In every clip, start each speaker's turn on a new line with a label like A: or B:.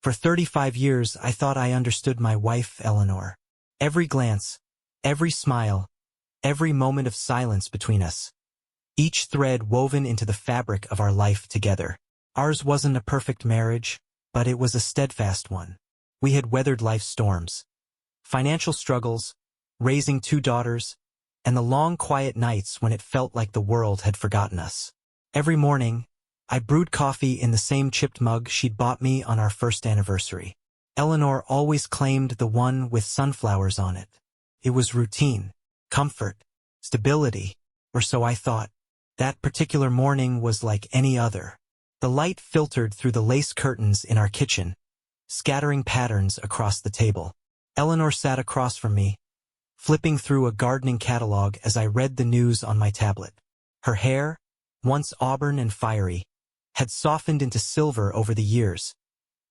A: For 35 years I thought I understood my wife, Eleanor. Every glance, every smile, every moment of silence between us. Each thread woven into the fabric of our life together. Ours wasn't a perfect marriage, but it was a steadfast one. We had weathered life's storms, financial struggles, raising 2 daughters, and the long quiet nights when it felt like the world had forgotten us. Every morning, I brewed coffee in the same chipped mug she'd bought me on our first anniversary. Eleanor always claimed the one with sunflowers on it. It was routine, comfort, stability, or so I thought. That particular morning was like any other. The light filtered through the lace curtains in our kitchen, scattering patterns across the table. Eleanor sat across from me, flipping through a gardening catalog as I read the news on my tablet. Her hair, once auburn and fiery, had softened into silver over the years,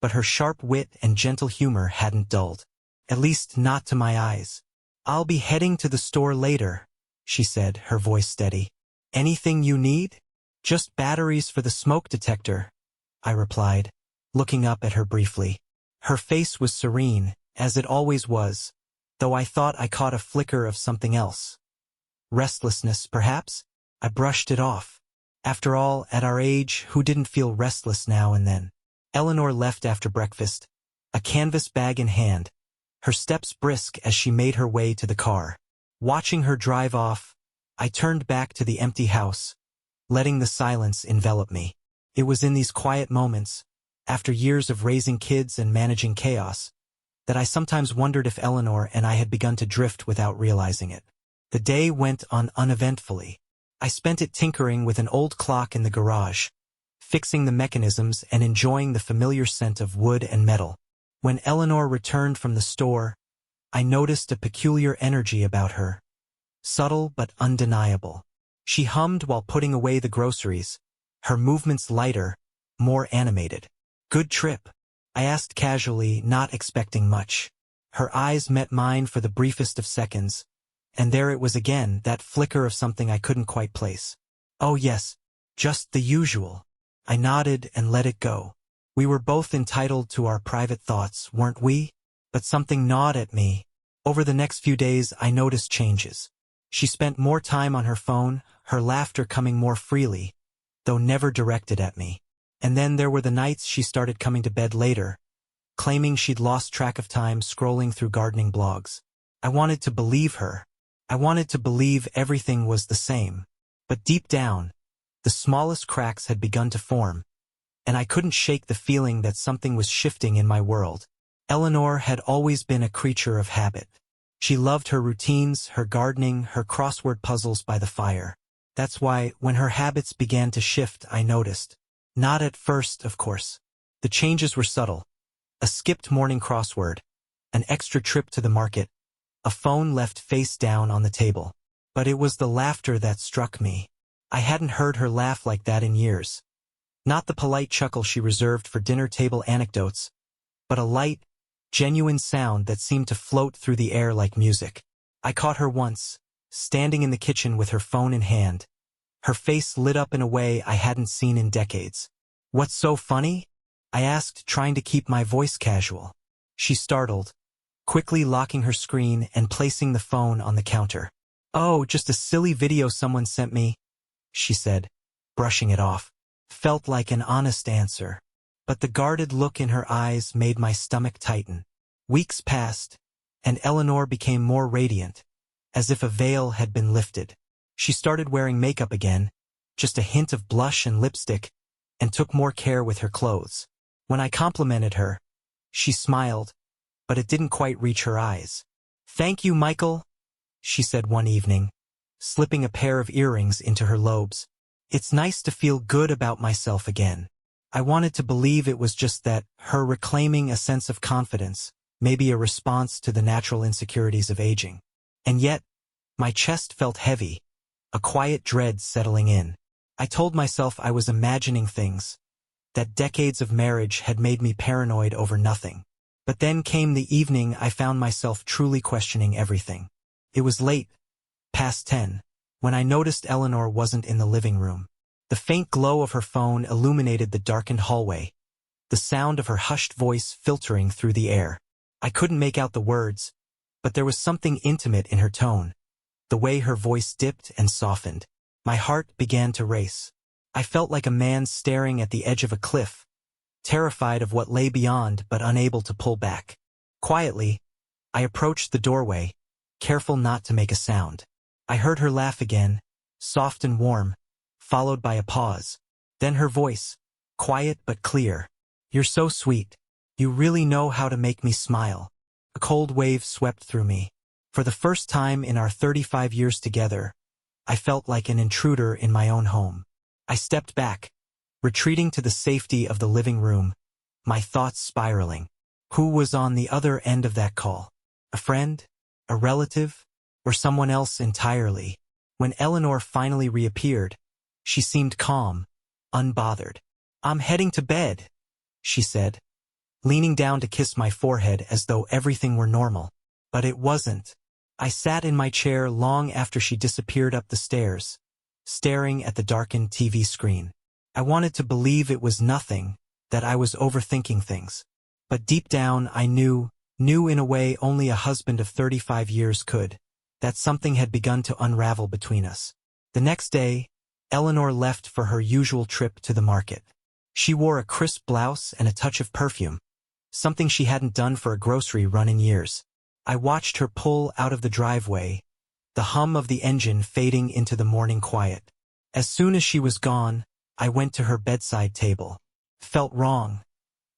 A: but her sharp wit and gentle humor hadn't dulled. At least not to my eyes. "I'll be heading to the store later," she said, her voice steady. "Anything you need?" "Just batteries for the smoke detector," I replied, looking up at her briefly. Her face was serene, as it always was, though I thought I caught a flicker of something else. Restlessness, perhaps? I brushed it off. After all, at our age, who didn't feel restless now and then? Eleanor left after breakfast, a canvas bag in hand, her steps brisk as she made her way to the car. Watching her drive off, I turned back to the empty house, letting the silence envelop me. It was in these quiet moments, after years of raising kids and managing chaos, that I sometimes wondered if Eleanor and I had begun to drift without realizing it. The day went on uneventfully. I spent it tinkering with an old clock in the garage, fixing the mechanisms and enjoying the familiar scent of wood and metal. When Eleanor returned from the store, I noticed a peculiar energy about her, subtle but undeniable. She hummed while putting away the groceries, her movements lighter, more animated. "Good trip?" I asked casually, not expecting much. Her eyes met mine for the briefest of seconds, and there it was again, that flicker of something I couldn't quite place. "Oh yes, just the usual." I nodded and let it go. We were both entitled to our private thoughts, weren't we? But something gnawed at me. Over the next few days I noticed changes. She spent more time on her phone, her laughter coming more freely, though never directed at me. And then there were the nights she started coming to bed later, claiming she'd lost track of time scrolling through gardening blogs. I wanted to believe her. I wanted to believe everything was the same. But deep down, the smallest cracks had begun to form, and I couldn't shake the feeling that something was shifting in my world. Eleanor had always been a creature of habit. She loved her routines, her gardening, her crossword puzzles by the fire. That's why, when her habits began to shift, I noticed. Not at first, of course. The changes were subtle. A skipped morning crossword, an extra trip to the market, a phone left face down on the table. But it was the laughter that struck me. I hadn't heard her laugh like that in years. Not the polite chuckle she reserved for dinner table anecdotes, but a light, genuine sound that seemed to float through the air like music. I caught her once, standing in the kitchen with her phone in hand. Her face lit up in a way I hadn't seen in decades. "What's so funny?" I asked, trying to keep my voice casual. She startled, quickly locking her screen and placing the phone on the counter. "Oh, just a silly video someone sent me," she said, brushing it off. Felt like an honest answer. But the guarded look in her eyes made my stomach tighten. Weeks passed, and Eleanor became more radiant, as if a veil had been lifted. She started wearing makeup again, just a hint of blush and lipstick, and took more care with her clothes. When I complimented her, she smiled, but it didn't quite reach her eyes. "Thank you, Michael," she said one evening, slipping a pair of earrings into her lobes. "It's nice to feel good about myself again." I wanted to believe it was just that, her reclaiming a sense of confidence, maybe a response to the natural insecurities of aging. And yet, my chest felt heavy, a quiet dread settling in. I told myself I was imagining things, that decades of marriage had made me paranoid over nothing. But then came the evening I found myself truly questioning everything. It was late, past 10, when I noticed Eleanor wasn't in the living room. The faint glow of her phone illuminated the darkened hallway, the sound of her hushed voice filtering through the air. I couldn't make out the words, but there was something intimate in her tone, the way her voice dipped and softened. My heart began to race. I felt like a man staring at the edge of a cliff, terrified of what lay beyond but unable to pull back. Quietly, I approached the doorway, careful not to make a sound. I heard her laugh again, soft and warm, followed by a pause. Then her voice, quiet but clear. "You're so sweet. You really know how to make me smile." A cold wave swept through me. For the first time in our 35 years together, I felt like an intruder in my own home. I stepped back, retreating to the safety of the living room, my thoughts spiraling. Who was on the other end of that call? A friend? A relative? Or someone else entirely? When Eleanor finally reappeared, she seemed calm, unbothered. "I'm heading to bed," she said, leaning down to kiss my forehead as though everything were normal. But it wasn't. I sat in my chair long after she disappeared up the stairs, staring at the darkened TV screen. I wanted to believe it was nothing, that I was overthinking things. But deep down I knew in a way only a husband of 35 years could, that something had begun to unravel between us. The next day, Eleanor left for her usual trip to the market. She wore a crisp blouse and a touch of perfume, something she hadn't done for a grocery run in years. I watched her pull out of the driveway, the hum of the engine fading into the morning quiet. As soon as she was gone, I went to her bedside table. Felt wrong,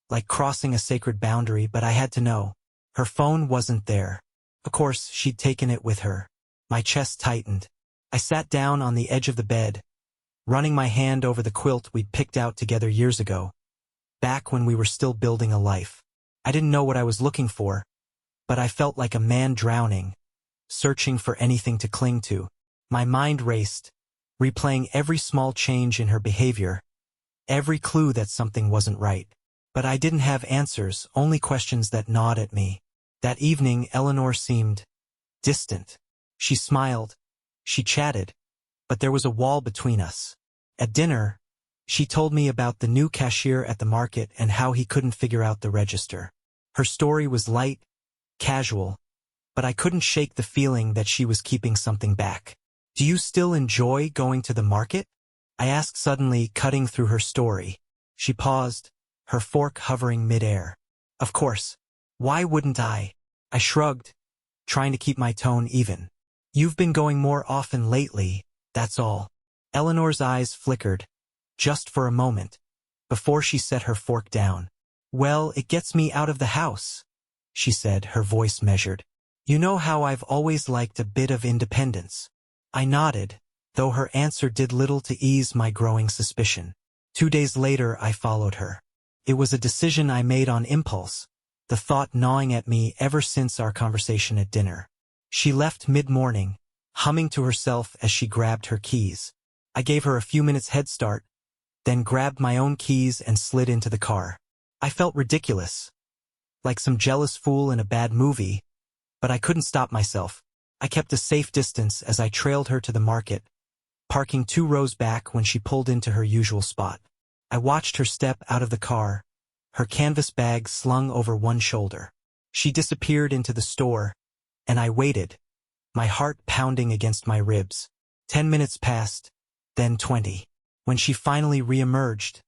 A: like crossing a sacred boundary, but I had to know. Her phone wasn't there. Of course, she'd taken it with her. My chest tightened. I sat down on the edge of the bed, running my hand over the quilt we'd picked out together years ago, back when we were still building a life. I didn't know what I was looking for, but I felt like a man drowning, searching for anything to cling to. My mind raced, replaying every small change in her behavior, every clue that something wasn't right. But I didn't have answers, only questions that gnawed at me. That evening, Eleanor seemed distant. She smiled, she chatted, but there was a wall between us. At dinner, she told me about the new cashier at the market and how he couldn't figure out the register. Her story was light, casual, but I couldn't shake the feeling that she was keeping something back. "Do you still enjoy going to the market?" I asked suddenly, cutting through her story. She paused, her fork hovering mid-air. "Of course. Why wouldn't I?" I shrugged, trying to keep my tone even. "You've been going more often lately, that's all." Eleanor's eyes flickered, just for a moment, before she set her fork down. "Well, it gets me out of the house," she said, her voice measured. "You know how I've always liked a bit of independence." I nodded, though her answer did little to ease my growing suspicion. 2 days later, I followed her. It was a decision I made on impulse, the thought gnawing at me ever since our conversation at dinner. She left mid-morning, humming to herself as she grabbed her keys. I gave her a few minutes head start, then grabbed my own keys and slid into the car. I felt ridiculous, like some jealous fool in a bad movie, but I couldn't stop myself. I kept a safe distance as I trailed her to the market, parking 2 rows back when she pulled into her usual spot. I watched her step out of the car, her canvas bag slung over one shoulder. She disappeared into the store, and I waited, my heart pounding against my ribs. 10 minutes passed, then 20. When she finally reemerged,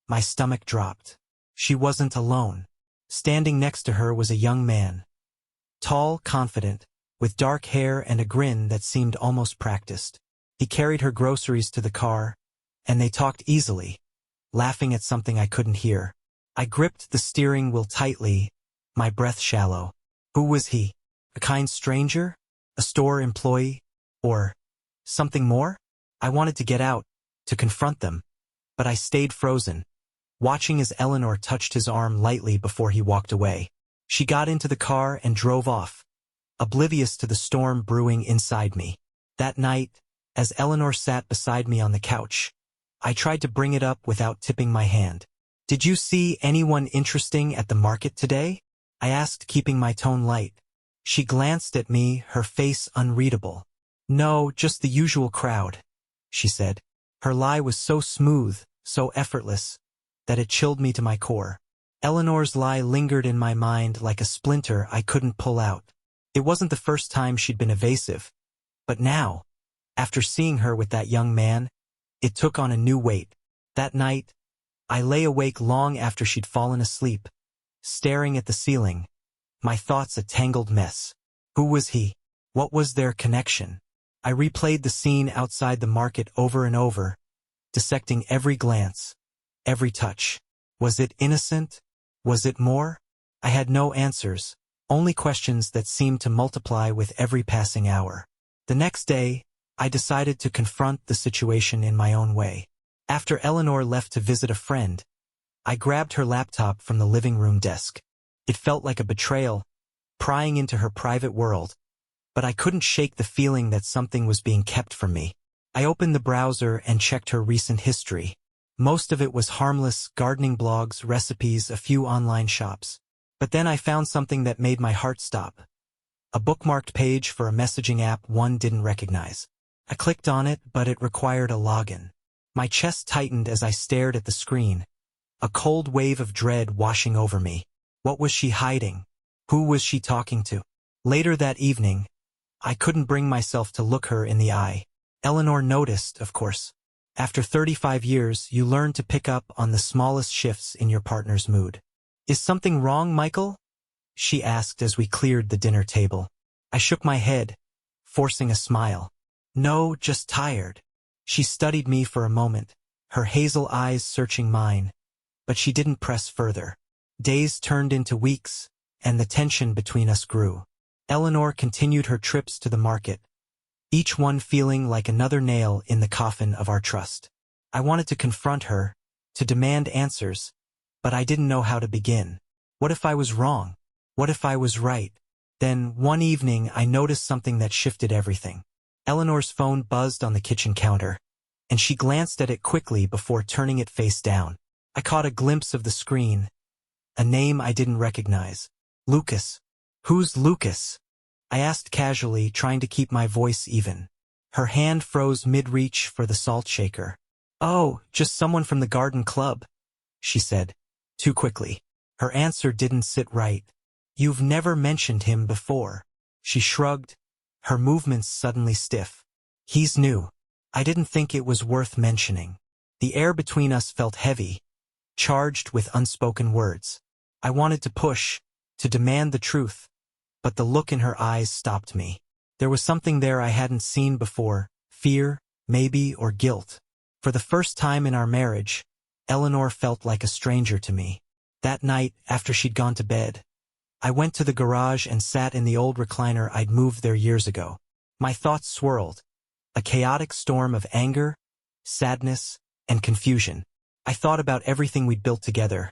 A: my stomach dropped. She wasn't alone. Standing next to her was a young man. Tall, confident, with dark hair and a grin that seemed almost practiced. He carried her groceries to the car, and they talked easily, laughing at something I couldn't hear. I gripped the steering wheel tightly, my breath shallow. Who was he? A kind stranger? A store employee? Or something more? I wanted to get out, to confront them, but I stayed frozen, watching as Eleanor touched his arm lightly before he walked away. She got into the car and drove off, oblivious to the storm brewing inside me. That night, as Eleanor sat beside me on the couch, I tried to bring it up without tipping my hand. "Did you see anyone interesting at the market today?" I asked, keeping my tone light. She glanced at me, her face unreadable. "No, just the usual crowd," she said. Her lie was so smooth, so effortless, that it chilled me to my core. Eleanor's lie lingered in my mind like a splinter I couldn't pull out. It wasn't the first time she'd been evasive, but now, after seeing her with that young man, it took on a new weight. That night, I lay awake long after she'd fallen asleep, staring at the ceiling, my thoughts a tangled mess. Who was he? What was their connection? I replayed the scene outside the market over and over, dissecting every glance, every touch. Was it innocent? Was it more? I had no answers, only questions that seemed to multiply with every passing hour. The next day, I decided to confront the situation in my own way. After Eleanor left to visit a friend, I grabbed her laptop from the living room desk. It felt like a betrayal, prying into her private world, but I couldn't shake the feeling that something was being kept from me. I opened the browser and checked her recent history. Most of it was harmless gardening blogs, recipes, a few online shops. But then I found something that made my heart stop. A bookmarked page for a messaging app one didn't recognize. I clicked on it, but it required a login. My chest tightened as I stared at the screen, a cold wave of dread washing over me. What was she hiding? Who was she talking to? Later that evening, I couldn't bring myself to look her in the eye. Eleanor noticed, of course. After 35 years, you learn to pick up on the smallest shifts in your partner's mood. "Is something wrong, Michael?" she asked as we cleared the dinner table. I shook my head, forcing a smile. "No, just tired." She studied me for a moment, her hazel eyes searching mine, but she didn't press further. Days turned into weeks, and the tension between us grew. Eleanor continued her trips to the market, each one feeling like another nail in the coffin of our trust. I wanted to confront her, to demand answers, but I didn't know how to begin. What if I was wrong? What if I was right? Then, one evening, I noticed something that shifted everything. Eleanor's phone buzzed on the kitchen counter, and she glanced at it quickly before turning it face down. I caught a glimpse of the screen, a name I didn't recognize. Lucas. "Who's Lucas?" I asked casually, trying to keep my voice even. Her hand froze mid-reach for the salt shaker. "Oh, just someone from the garden club," she said, too quickly. Her answer didn't sit right. "You've never mentioned him before." She shrugged, her movements suddenly stiff. "He's new." I didn't think it was worth mentioning. The air between us felt heavy, charged with unspoken words. I wanted to push, to demand the truth, but the look in her eyes stopped me. There was something there I hadn't seen before, fear, maybe, or guilt. For the first time in our marriage, Eleanor felt like a stranger to me. That night, after she'd gone to bed, I went to the garage and sat in the old recliner I'd moved there years ago. My thoughts swirled, a chaotic storm of anger, sadness, and confusion. I thought about everything we'd built together,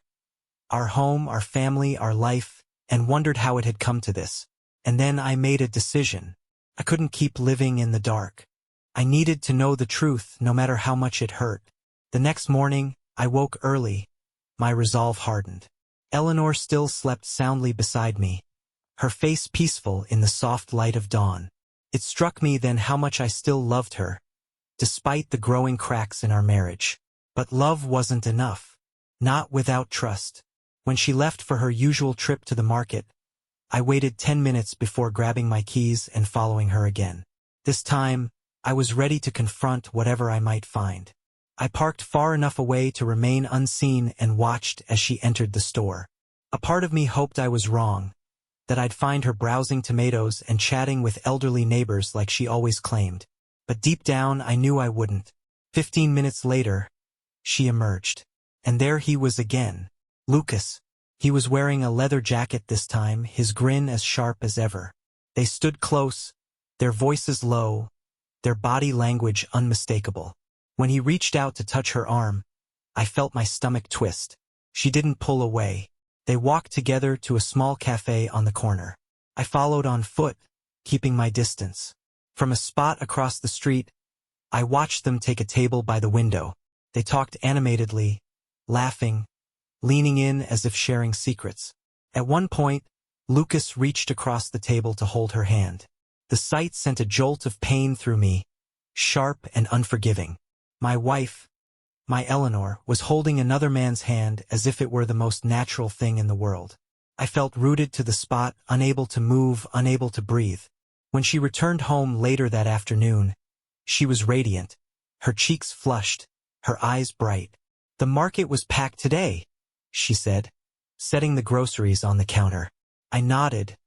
A: our home, our family, our life, and wondered how it had come to this. And then I made a decision. I couldn't keep living in the dark. I needed to know the truth, no matter how much it hurt. The next morning, I woke early, my resolve hardened. Eleanor still slept soundly beside me, her face peaceful in the soft light of dawn. It struck me then how much I still loved her, despite the growing cracks in our marriage. But love wasn't enough. Not without trust. When she left for her usual trip to the market, I waited 10 minutes before grabbing my keys and following her again. This time, I was ready to confront whatever I might find. I parked far enough away to remain unseen and watched as she entered the store. A part of me hoped I was wrong, that I'd find her browsing tomatoes and chatting with elderly neighbors like she always claimed. But deep down, I knew I wouldn't. 15 minutes later, she emerged. And there he was again. Lucas. He was wearing a leather jacket this time, his grin as sharp as ever. They stood close, their voices low, their body language unmistakable. When he reached out to touch her arm, I felt my stomach twist. She didn't pull away. They walked together to a small cafe on the corner. I followed on foot, keeping my distance. From a spot across the street, I watched them take a table by the window. They talked animatedly, laughing, leaning in as if sharing secrets. At one point, Lucas reached across the table to hold her hand. The sight sent a jolt of pain through me, sharp and unforgiving. My wife, my Eleanor, was holding another man's hand as if it were the most natural thing in the world. I felt rooted to the spot, unable to move, unable to breathe. When she returned home later that afternoon, she was radiant, her cheeks flushed, her eyes bright. "The market was packed today," she said, setting the groceries on the counter. I nodded,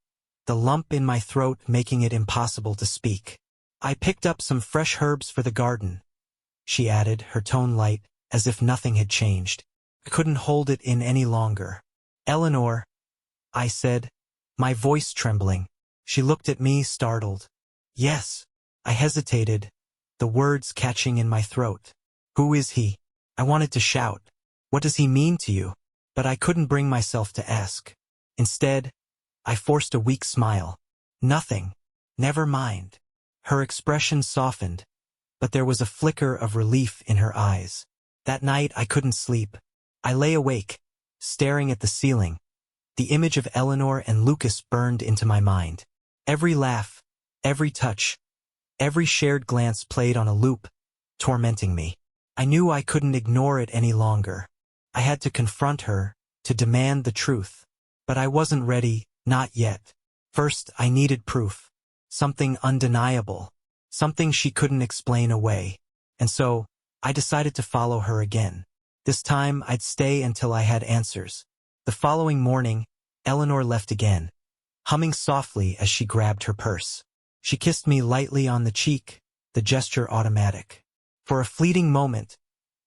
A: the lump in my throat making it impossible to speak. "I picked up some fresh herbs for the garden," she added, her tone light, as if nothing had changed. I couldn't hold it in any longer. "Eleanor," I said, my voice trembling. She looked at me, startled. "Yes." I hesitated, the words catching in my throat. "Who is he?" I wanted to shout. "What does he mean to you?" But I couldn't bring myself to ask. Instead, I forced a weak smile. "Nothing. Never mind." Her expression softened, but there was a flicker of relief in her eyes. That night I couldn't sleep. I lay awake, staring at the ceiling. The image of Eleanor and Lucas burned into my mind. Every laugh, every touch, every shared glance played on a loop, tormenting me. I knew I couldn't ignore it any longer. I had to confront her, to demand the truth. But I wasn't ready, not yet. First, I needed proof. Something undeniable. Something she couldn't explain away. And so, I decided to follow her again. This time, I'd stay until I had answers. The following morning, Eleanor left again, humming softly as she grabbed her purse. She kissed me lightly on the cheek, the gesture automatic. For a fleeting moment,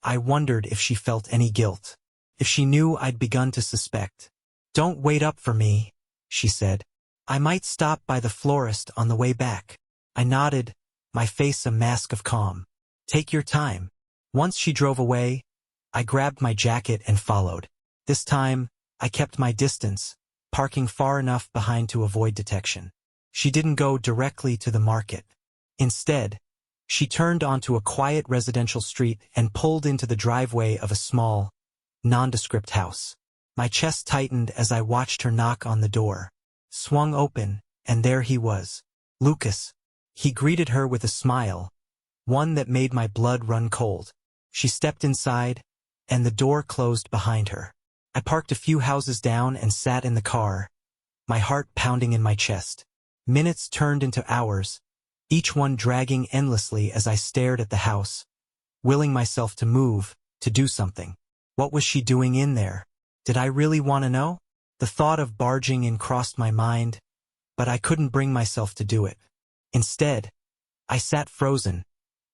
A: I wondered if she felt any guilt, if she knew I'd begun to suspect. "Don't wait up for me," she said. "I might stop by the florist on the way back." I nodded, my face a mask of calm. "Take your time." Once she drove away, I grabbed my jacket and followed. This time, I kept my distance, parking far enough behind to avoid detection. She didn't go directly to the market. Instead, she turned onto a quiet residential street and pulled into the driveway of a small, nondescript house. My chest tightened as I watched her knock on the door. Swung open, and there he was. Lucas. He greeted her with a smile, one that made my blood run cold. She stepped inside, and the door closed behind her. I parked a few houses down and sat in the car, my heart pounding in my chest. Minutes turned into hours, each one dragging endlessly as I stared at the house, willing myself to move, to do something. What was she doing in there? Did I really want to know? The thought of barging in crossed my mind, but I couldn't bring myself to do it. Instead, I sat frozen,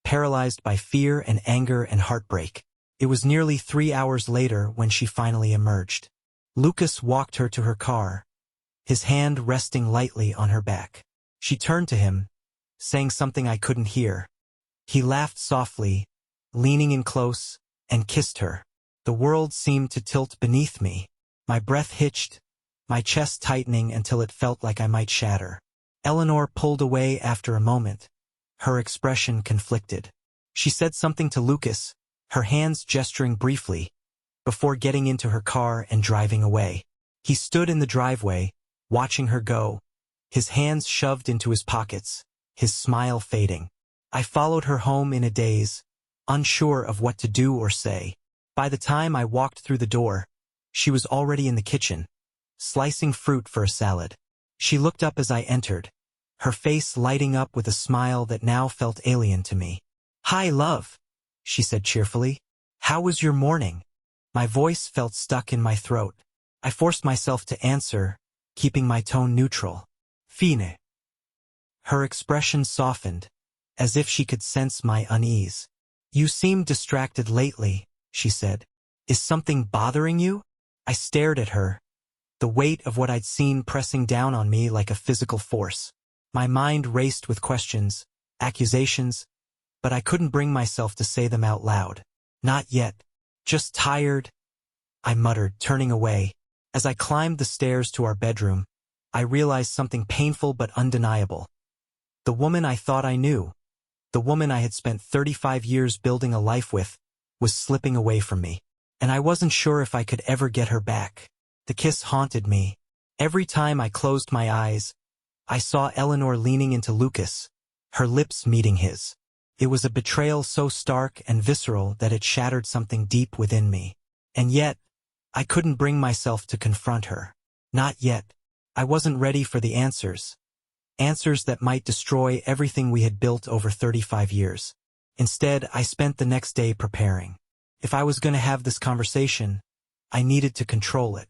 A: paralyzed by fear and anger and heartbreak. It was nearly 3 hours later when she finally emerged. Lucas walked her to her car, his hand resting lightly on her back. She turned to him, saying something I couldn't hear. He laughed softly, leaning in close, and kissed her. The world seemed to tilt beneath me. My breath hitched, my chest tightening until it felt like I might shatter. Eleanor pulled away after a moment, her expression conflicted. She said something to Lucas, her hands gesturing briefly, before getting into her car and driving away. He stood in the driveway, watching her go, his hands shoved into his pockets, his smile fading. I followed her home in a daze, unsure of what to do or say. By the time I walked through the door, she was already in the kitchen, slicing fruit for a salad. She looked up as I entered, her face lighting up with a smile that now felt alien to me. "Hi, love," she said cheerfully. "How was your morning?" My voice felt stuck in my throat. I forced myself to answer, keeping my tone neutral. "Fine." Her expression softened, as if she could sense my unease. "You seem distracted lately," she said. "Is something bothering you?" I stared at her, the weight of what I'd seen pressing down on me like a physical force. My mind raced with questions, accusations, but I couldn't bring myself to say them out loud. "Not yet. Just tired," I muttered, turning away. As I climbed the stairs to our bedroom, I realized something painful but undeniable. The woman I thought I knew, the woman I had spent 35 years building a life with, was slipping away from me. And I wasn't sure if I could ever get her back. The kiss haunted me. Every time I closed my eyes, I saw Eleanor leaning into Lucas, her lips meeting his. It was a betrayal so stark and visceral that it shattered something deep within me. And yet, I couldn't bring myself to confront her. Not yet. I wasn't ready for the answers. Answers that might destroy everything we had built over 35 years. Instead, I spent the next day preparing. If I was going to have this conversation, I needed to control it.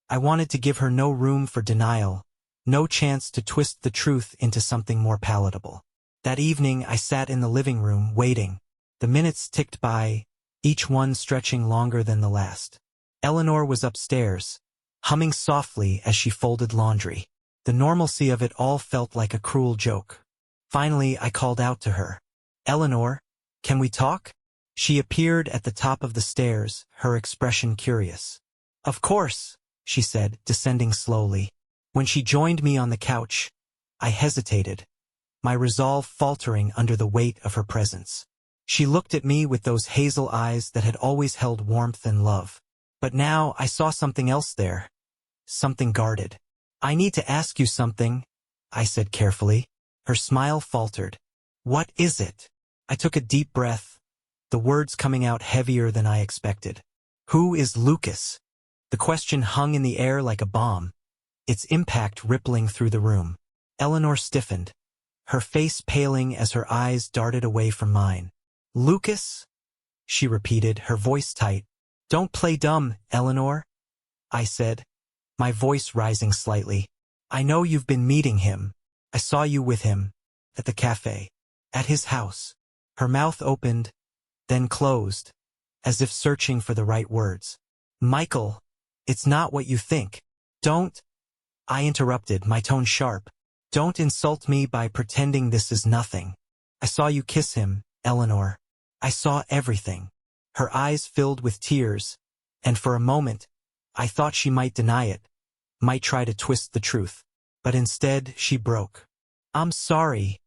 A: I wanted to give her no room for denial, no chance to twist the truth into something more palatable. That evening, I sat in the living room, waiting. The minutes ticked by, each one stretching longer than the last. Eleanor was upstairs, humming softly as she folded laundry. The normalcy of it all felt like a cruel joke. Finally, I called out to her. "Eleanor, can we talk?" She appeared at the top of the stairs, her expression curious. "Of course," she said, descending slowly. When she joined me on the couch, I hesitated, my resolve faltering under the weight of her presence. She looked at me with those hazel eyes that had always held warmth and love. But now I saw something else there. Something guarded. "I need to ask you something," I said carefully. Her smile faltered. "What is it?" I took a deep breath, the words coming out heavier than I expected. "Who is Lucas?" The question hung in the air like a bomb, its impact rippling through the room. Eleanor stiffened, her face paling as her eyes darted away from mine. "Lucas?" she repeated, her voice tight. "Don't play dumb, Eleanor," I said, my voice rising slightly. "I know you've been meeting him. I saw you with him, at the cafe, at his house." Her mouth opened, then closed, as if searching for the right words. "Michael, it's not what you think. Don't," I interrupted, my tone sharp. "Don't insult me by pretending this is nothing. I saw you kiss him, Eleanor. I saw everything." Her eyes filled with tears, and for a moment, I thought she might deny it, might try to twist the truth. But instead, she broke. "I'm sorry,"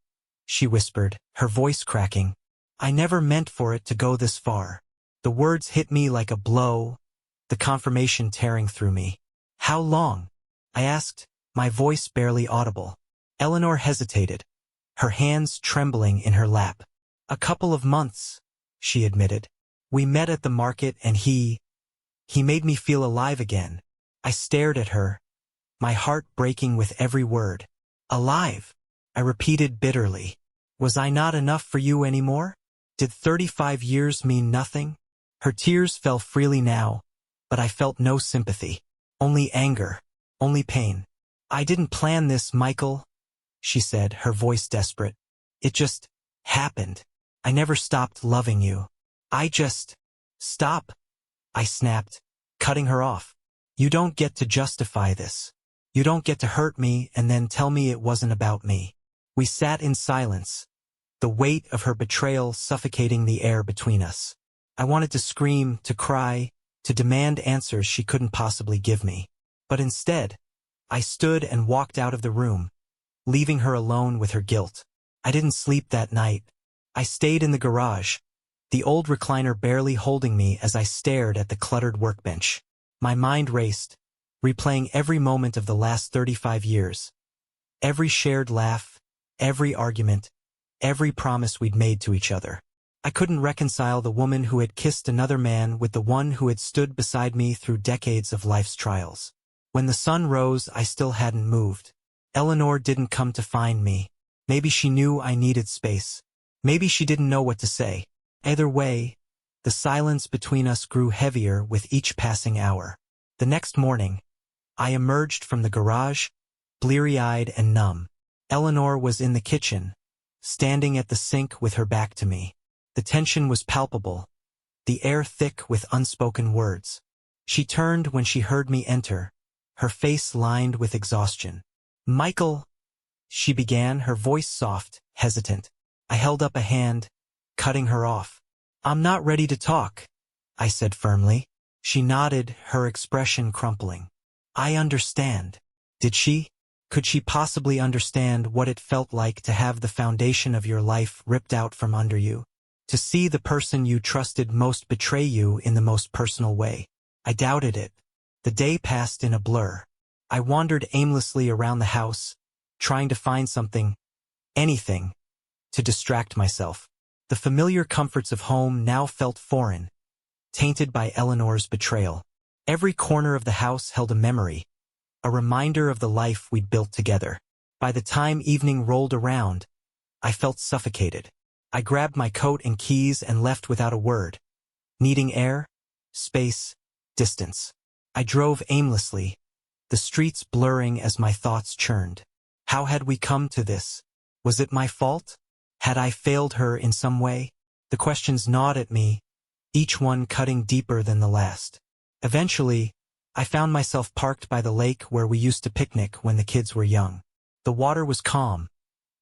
A: she whispered, her voice cracking. "I never meant for it to go this far." The words hit me like a blow, the confirmation tearing through me. "How long?" I asked, my voice barely audible. Eleanor hesitated, her hands trembling in her lap. "A couple of months," she admitted. "We met at the market and he made me feel alive again." I stared at her, my heart breaking with every word. "Alive," I repeated bitterly. "Was I not enough for you anymore? Did 35 years mean nothing?" Her tears fell freely now, but I felt no sympathy. Only anger, only pain. "I didn't plan this, Michael," she said, her voice desperate. "It just happened. I never stopped loving you. I just—" "Stop," I snapped, cutting her off. "You don't get to justify this. You don't get to hurt me and then tell me it wasn't about me." We sat in silence, the weight of her betrayal suffocating the air between us. I wanted to scream, to cry, to demand answers she couldn't possibly give me. But instead, I stood and walked out of the room, leaving her alone with her guilt. I didn't sleep that night. I stayed in the garage, the old recliner barely holding me as I stared at the cluttered workbench. My mind raced, replaying every moment of the last 35 years. Every shared laugh, every argument, every promise we'd made to each other. I couldn't reconcile the woman who had kissed another man with the one who had stood beside me through decades of life's trials. When the sun rose, I still hadn't moved. Eleanor didn't come to find me. Maybe she knew I needed space. Maybe she didn't know what to say. Either way, the silence between us grew heavier with each passing hour. The next morning, I emerged from the garage, bleary-eyed and numb. Eleanor was in the kitchen, standing at the sink with her back to me. The tension was palpable, the air thick with unspoken words. She turned when she heard me enter, her face lined with exhaustion. "Michael," she began, her voice soft, hesitant. I held up a hand, cutting her off. "I'm not ready to talk," I said firmly. She nodded, her expression crumpling. "I understand." Did she? Could she possibly understand what it felt like to have the foundation of your life ripped out from under you? To see the person you trusted most betray you in the most personal way? I doubted it. The day passed in a blur. I wandered aimlessly around the house, trying to find something, anything, to distract myself. The familiar comforts of home now felt foreign, tainted by Eleanor's betrayal. Every corner of the house held a memory, a reminder of the life we'd built together. By the time evening rolled around, I felt suffocated. I grabbed my coat and keys and left without a word, needing air, space, distance. I drove aimlessly, the streets blurring as my thoughts churned. How had we come to this? Was it my fault? Had I failed her in some way? The questions gnawed at me, each one cutting deeper than the last. Eventually, I found myself parked by the lake where we used to picnic when the kids were young. The water was calm,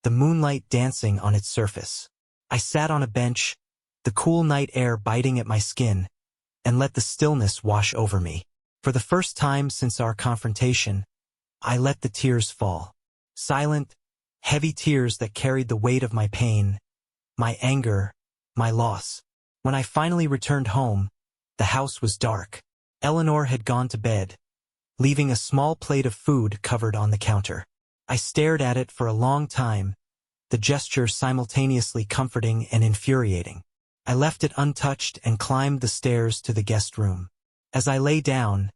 A: the moonlight dancing on its surface. I sat on a bench, the cool night air biting at my skin, and let the stillness wash over me. For the first time since our confrontation, I let the tears fall. Silent, heavy tears that carried the weight of my pain, my anger, my loss. When I finally returned home, the house was dark. Eleanor had gone to bed, leaving a small plate of food covered on the counter. I stared at it for a long time, the gesture simultaneously comforting and infuriating. I left it untouched and climbed the stairs to the guest room. As I lay down,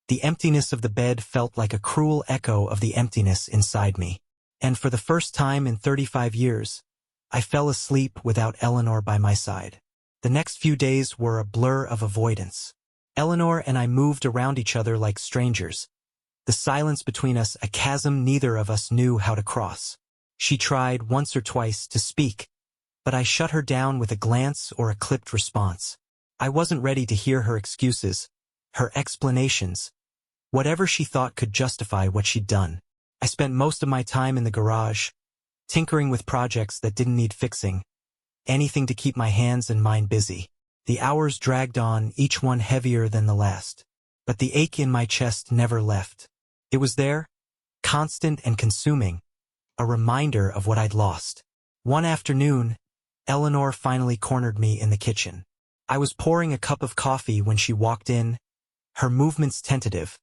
A: the emptiness of the bed felt like a cruel echo of the emptiness inside me. And for the first time in 35 years, I fell asleep without Eleanor by my side. The next few days were a blur of avoidance. Eleanor and I moved around each other like strangers, the silence between us a chasm neither of us knew how to cross. She tried once or twice to speak, but I shut her down with a glance or a clipped response. I wasn't ready to hear her excuses, her explanations, whatever she thought could justify what she'd done. I spent most of my time in the garage, tinkering with projects that didn't need fixing, anything to keep my hands and mind busy. The hours dragged on, each one heavier than the last. But the ache in my chest never left. It was there, constant and consuming, a reminder of what I'd lost. One afternoon, Eleanor finally cornered me in the kitchen. I was pouring a cup of coffee when she walked in, her movements tentative,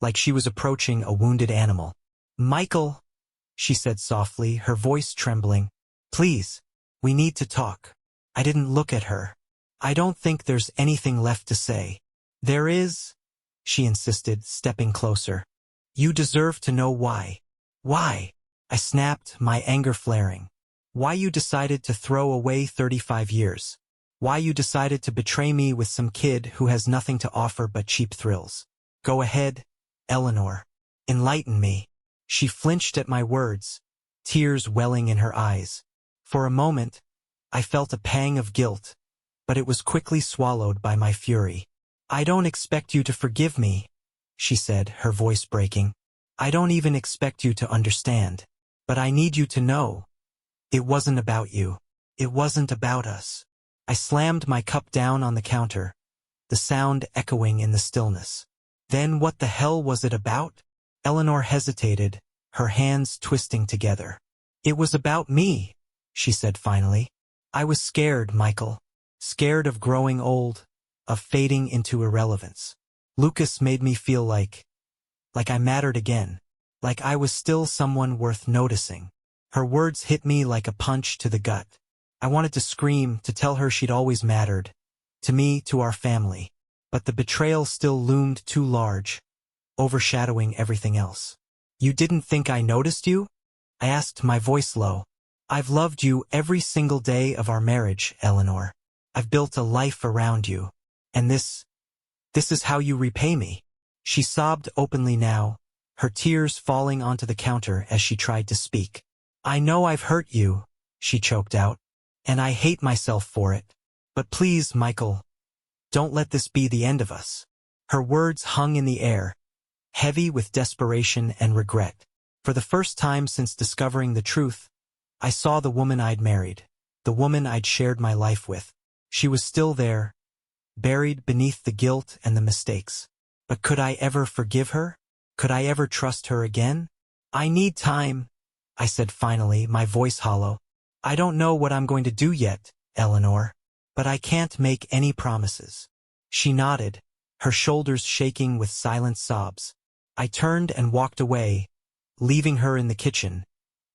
A: like she was approaching a wounded animal. "Michael," she said softly, her voice trembling, "please, we need to talk." I didn't look at her. "I don't think there's anything left to say." "There is," she insisted, stepping closer. "You deserve to know why." "Why?" I snapped, my anger flaring. "Why you decided to throw away 35 years. Why you decided to betray me with some kid who has nothing to offer but cheap thrills. Go ahead, Eleanor. Enlighten me." She flinched at my words, tears welling in her eyes. For a moment, I felt a pang of guilt, but it was quickly swallowed by my fury. "I don't expect you to forgive me," she said, her voice breaking. "I don't even expect you to understand. But I need you to know. It wasn't about you. It wasn't about us." I slammed my cup down on the counter, the sound echoing in the stillness. "Then what the hell was it about?" Eleanor hesitated, her hands twisting together. "It was about me," she said finally. "I was scared, Michael. Scared of growing old, of fading into irrelevance. Lucas made me feel like I mattered again, like I was still someone worth noticing." Her words hit me like a punch to the gut. I wanted to scream, to tell her she'd always mattered, to me, to our family. But the betrayal still loomed too large, overshadowing everything else. "You didn't think I noticed you?" I asked, my voice low. "I've loved you every single day of our marriage, Eleanor. I've built a life around you. And this is how you repay me." She sobbed openly now, her tears falling onto the counter as she tried to speak. "I know I've hurt you," she choked out, "and I hate myself for it. But please, Michael, don't let this be the end of us." Her words hung in the air, heavy with desperation and regret. For the first time since discovering the truth, I saw the woman I'd married, the woman I'd shared my life with. She was still there, buried beneath the guilt and the mistakes. But could I ever forgive her? Could I ever trust her again? "I need time," I said finally, my voice hollow. "I don't know what I'm going to do yet, Eleanor, but I can't make any promises." She nodded, her shoulders shaking with silent sobs. I turned and walked away, leaving her in the kitchen,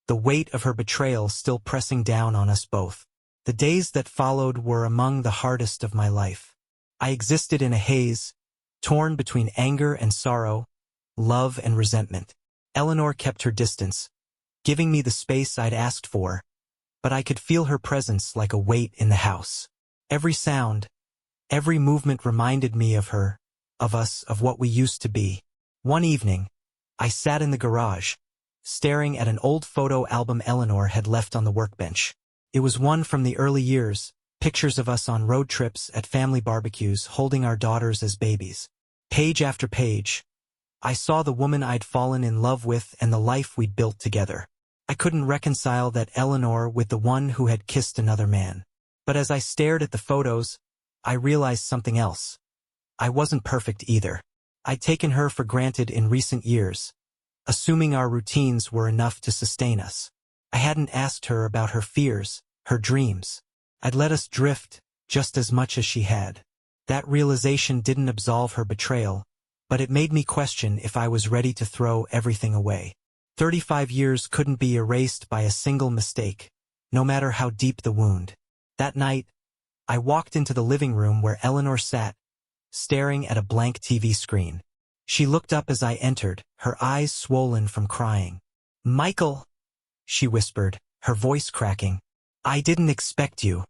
A: the weight of her betrayal still pressing down on us both. The days that followed were among the hardest of my life. I existed in a haze, torn between anger and sorrow, love and resentment. Eleanor kept her distance, giving me the space I'd asked for, but I could feel her presence like a weight in the house. Every sound, every movement reminded me of her, of us, of what we used to be. One evening, I sat in the garage, staring at an old photo album Eleanor had left on the workbench. It was one from the early years, pictures of us on road trips, at family barbecues, holding our daughters as babies. Page after page, I saw the woman I'd fallen in love with and the life we'd built together. I couldn't reconcile that Eleanor with the one who had kissed another man. But as I stared at the photos, I realized something else. I wasn't perfect either. I'd taken her for granted in recent years, assuming our routines were enough to sustain us. I hadn't asked her about her fears, her dreams. I'd let us drift just as much as she had. That realization didn't absolve her betrayal, but it made me question if I was ready to throw everything away. 35 years couldn't be erased by a single mistake, no matter how deep the wound. That night, I walked into the living room where Eleanor sat, staring at a blank TV screen. She looked up as I entered, her eyes swollen from crying. "Michael," she whispered, her voice cracking. "I didn't expect you."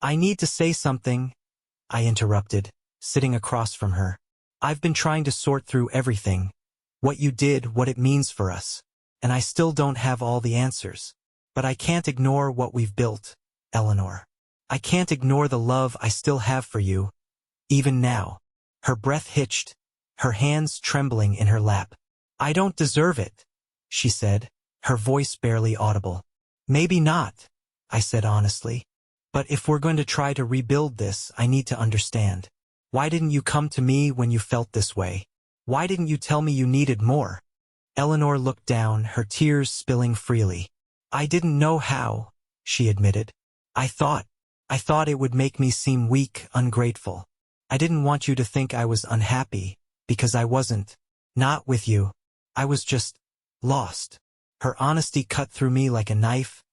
A: "I need to say something," I interrupted, sitting across from her. "I've been trying to sort through everything, what you did, what it means for us. And I still don't have all the answers. But I can't ignore what we've built, Eleanor. I can't ignore the love I still have for you, even now." Her breath hitched, her hands trembling in her lap. "I don't deserve it," she said, her voice barely audible. "Maybe not," I said honestly. "But if we're going to try to rebuild this, I need to understand. Why didn't you come to me when you felt this way? Why didn't you tell me you needed more?" Eleanor looked down, her tears spilling freely. "I didn't know how," she admitted. I thought it would make me seem weak, ungrateful. I didn't want you to think I was unhappy, because I wasn't. Not with you. I was just lost." Her honesty cut through me like a knife,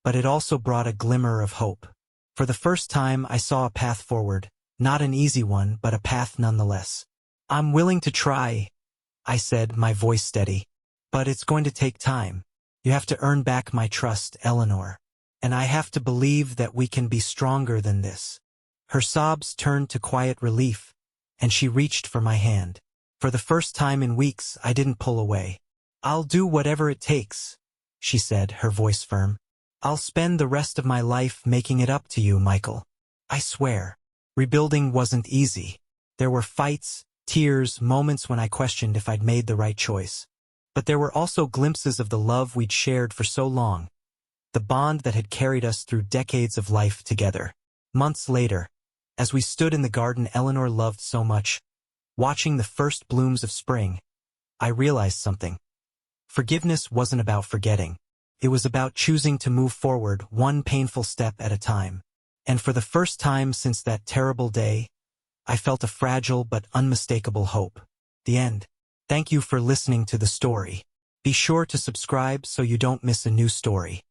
A: but it also brought a glimmer of hope. For the first time, I saw a path forward, not an easy one, but a path nonetheless. "I'm willing to try," I said, my voice steady. "But it's going to take time. You have to earn back my trust, Eleanor. And I have to believe that we can be stronger than this." Her sobs turned to quiet relief, and she reached for my hand. For the first time in weeks, I didn't pull away. "I'll do whatever it takes," she said, her voice firm. "I'll spend the rest of my life making it up to you, Michael. I swear." Rebuilding wasn't easy. There were fights, tears, moments when I questioned if I'd made the right choice. But there were also glimpses of the love we'd shared for so long, the bond that had carried us through decades of life together. Months later, as we stood in the garden Eleanor loved so much, watching the first blooms of spring, I realized something. Forgiveness wasn't about forgetting. It was about choosing to move forward one painful step at a time. And for the first time since that terrible day, I felt a fragile but unmistakable hope. The end. Thank you for listening to the story. Be sure to subscribe so you don't miss a new story.